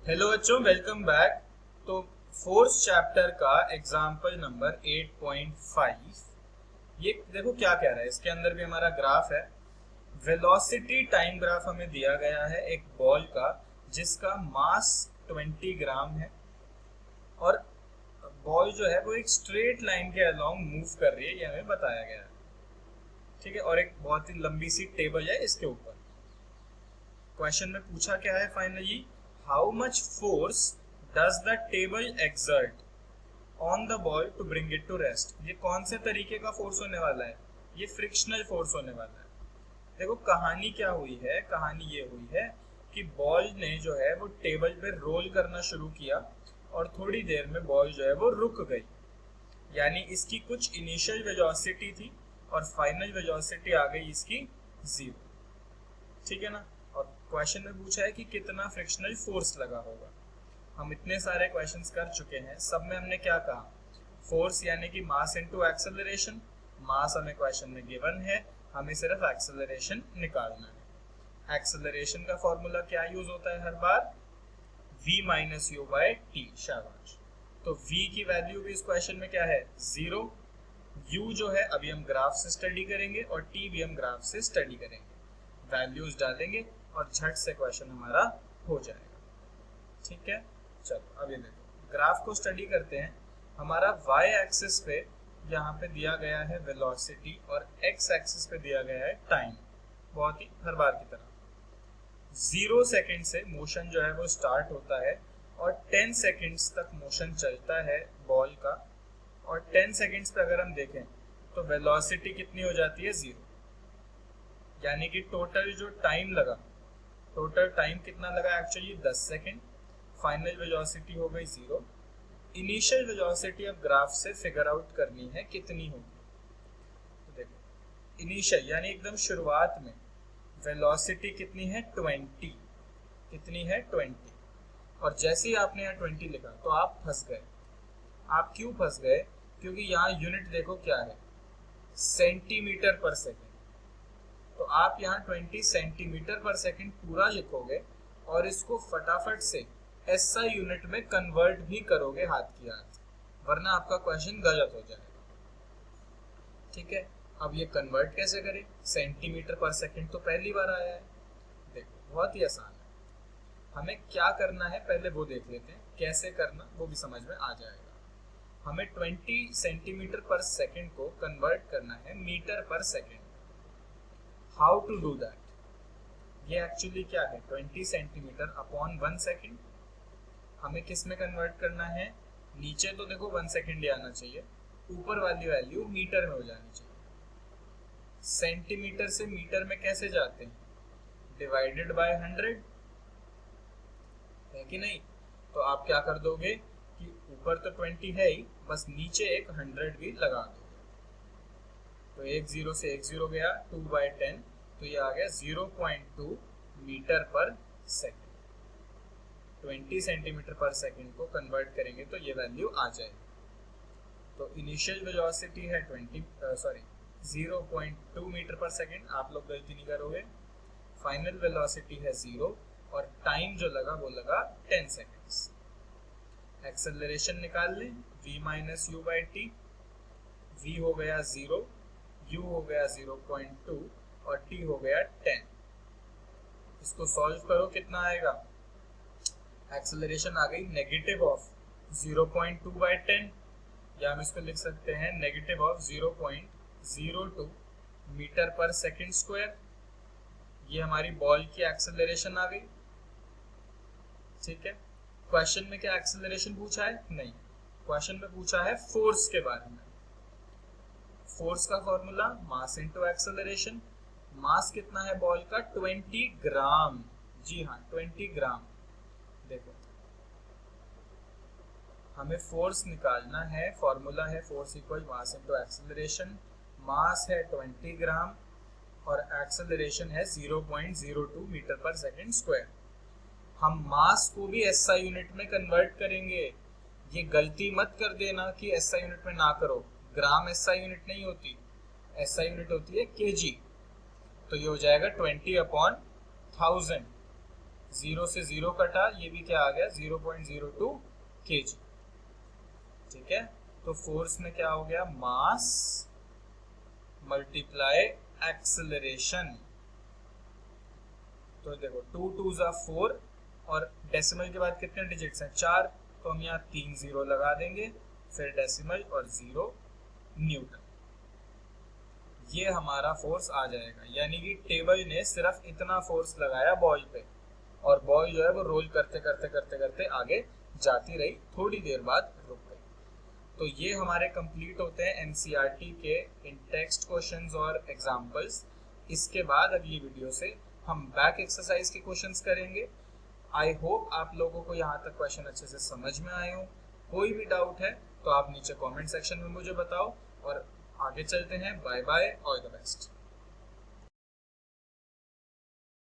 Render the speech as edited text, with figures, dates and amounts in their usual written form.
Hello बच्चों, welcome back. तो fourth chapter का एग्जाम्पल नंबर 8.5। ये देखो क्या कह रहा है, इसके अंदर भी हमारा ग्राफ है। वेलोसिटी टाइम ग्राफ हमें दिया गया है एक बॉल का जिसका मास 20 ग्राम है और बॉल जो है वो एक स्ट्रेट लाइन के अलोंग मूव कर रही है, ये हमें बताया गया है। ठीक है, और एक बहुत ही लंबी सी टेबल है इसके ऊपर। क्वेश्चन में पूछा क्या है finally, how much force does the table exert on the ball to bring it to rest. ये कौन से तरीके का फोर्स होने वाला है? ये फ्रिक्शनल फोर्स होने वाला है। देखो कहानी क्या हुई है, कहानी ये हुई है कि बॉल ने जो है वो टेबल पे रोल करना शुरू किया और थोड़ी देर में बॉल जो है वो रुक गई। यानी इसकी कुछ इनिशियल वेलोसिटी थी और फाइनल वेलोसिटी आ गई इसकी 0। ठीक है ना। और क्वेश्चन में पूछा है कि कितना फ्रिक्शनल फोर्स लगा होगा। हम इतने सारे क्वेश्चंस कर चुके हैं, सब में हमने क्या कहा, फोर्स यानी कि मास इनटू एक्सेलरेशन। मास हमें क्वेश्चन में गिवन है, हमें सिर्फ एक्सेलरेशन निकालना है। एक्सेलरेशन का फॉर्मूला क्या यूज होता है हर बार, v minus u by t. शाबाश। तो v की वैल्यू भी इस क्वेश्चन में क्या है, 0। u जो है अभी हम ग्राफ से स्टडी करेंगे और t भी हम ग्राफ से स्टडी करेंगे। वैल्यूज डालेंगे और झट से क्वेश्चन हमारा हो जाएगा। ठीक है, चलो अभी देखो ग्राफ को स्टडी करते हैं। हमारा y एक्सिस पे यहाँ पे दिया गया है वेलोसिटी और x एक्सिस पे दिया गया है टाइम, बहुत ही हर बार की तरह। 0 सेकेंड से मोशन जो है वो स्टार्ट होता है और 10 सेकेंड्स तक मोशन चलता है बॉल का। और 10 सेकेंड्स पे अगर हम देखें तो वेलोसिटी कितनी हो जाती है, 0। यानी कि टोटल जो टाइम लगा, टोटल टाइम कितना लगा एक्चुअली, 10 सेकेंड। फाइनल वेलोसिटी हो गई 0। इनिशियल वेलोसिटी अब ग्राफ से फिगर आउट करनी है कितनी होगी। तो देखो इनिशियल यानी एकदम शुरुआत में वेलोसिटी कितनी है, 20। कितनी है, 20। और जैसे ही आपने यहाँ 20 लिखा तो आप फंस गए। आप क्यों फंस गए? क्योंकि यहाँ यूनिट देखो क्या है, सेंटीमीटर पर सेकेंड। तो आप यहाँ 20 सेंटीमीटर पर सेकेंड पूरा लिखोगे और इसको फटाफट से एसआई यूनिट में कन्वर्ट भी करोगे हाथ की हाथ, वरना आपका क्वेश्चन गलत हो जाएगा। ठीक है, अब ये कन्वर्ट कैसे करें, सेंटीमीटर पर सेकेंड तो पहली बार आया है। देखो बहुत ही आसान है, हमें क्या करना है पहले वो देख लेते हैं, कैसे करना वो भी समझ में आ जाएगा। हमें 20 सेंटीमीटर पर सेकेंड को कन्वर्ट करना है मीटर पर second. How to do that, ये एक्चुअली क्या है, 20 सेंटीमीटर अपॉन 1 सेकेंड। हमें किस में कन्वर्ट करना है, नीचे तो देखो 1 सेकेंड ही आना चाहिए, ऊपर वाली वैल्यू मीटर में हो जानी चाहिए। सेंटीमीटर से मीटर में कैसे जाते हैं, डिवाइडेड बाय 100 है कि नहीं। तो आप क्या कर दोगे कि ऊपर तो 20 है ही, बस नीचे एक 100 भी लगा दोगे। तो एक 0 से एक 0 गया, 2/10, तो ये आ गया 0.2 मीटर पर सेकेंड। 20 सेंटीमीटर पर सेकेंड को कन्वर्ट करेंगे तो ये वैल्यू आ जाएगी। तो इनिशियल वेलोसिटी है 0.2 मीटर पर सेकेंड, आप लोग गलती नहीं करोगे। फाइनल वेलोसिटी है 0 और टाइम जो लगा वो लगा 10 सेकेंड्स। एक्सेलरेशन निकाल लें, v minus you by T. v हो गया 0, u हो गया 0.2 और t हो गया 10। इसको सॉल्व करो, कितना आएगा, एक्सेलरेशन आ गई नेगेटिव ऑफ 0.2/10, या हम इसको लिख सकते हैं नेगेटिव ऑफ 0.02 मीटर पर सेकेंड स्क्वायर। ये हमारी बॉल की एक्सेलरेशन आ गई। ठीक है, क्वेश्चन में क्या एक्सेलरेशन पूछा है, नहीं, क्वेश्चन में पूछा है फोर्स के बारे में। फोर्स का फॉर्मूला मास इनटू एक्सेलरेशन। मास कितना है बॉल का, 20 ग्राम। जी हाँ, 20 ग्राम। देखो हमें फोर्स निकालना है, फॉर्मूला है force equal mass into acceleration. Mass है 20 ग्राम और एक्सेलरेशन है 0.02 मीटर पर सेकेंड स्क्वायर। हम मास को भी एसआई यूनिट में कन्वर्ट करेंगे। ये गलती मत कर देना कि एसआई यूनिट में ना करो, ग्राम एसआई यूनिट नहीं होती, एसआई यूनिट होती है केजी। तो ये हो जाएगा 20/1000, 0 से 0 कटा, ये भी क्या आ गया 0.02 kg। ठीक है, तो फोर्स में क्या हो गया, मास मल्टीप्लाई एक्सेलरेशन। तो देखो 2 2 जा 4 और डेसिमल के बाद कितने डिजिट्स हैं, 4, तो हम यहाँ 3 0 लगा देंगे, फिर डेसिमल और 0 न्यूटन। ये हमारा फोर्स आ जाएगा, यानी कि टेबल ने सिर्फ इतना फोर्स लगाया बॉल पे, और बॉल जो है वो रोल करते करते करते करते आगे जाती रही, थोड़ी देर बाद रुक गई। तो ये हमारे कंप्लीट होते हैं एनसीईआरटी के इन टेक्स्ट क्वेश्चंस और एग्जांपल्स। इसके बाद अगली वीडियो से हम बैक एक्सरसाइज के क्वेश्चंस करेंगे। आई होप आप लोगों को यहाँ तक क्वेश्चन अच्छे से समझ में आए हो। कोई भी डाउट है तो आप नीचे कमेंट सेक्शन में मुझे बताओ, और आगे चलते हैं। Bye bye, all the best.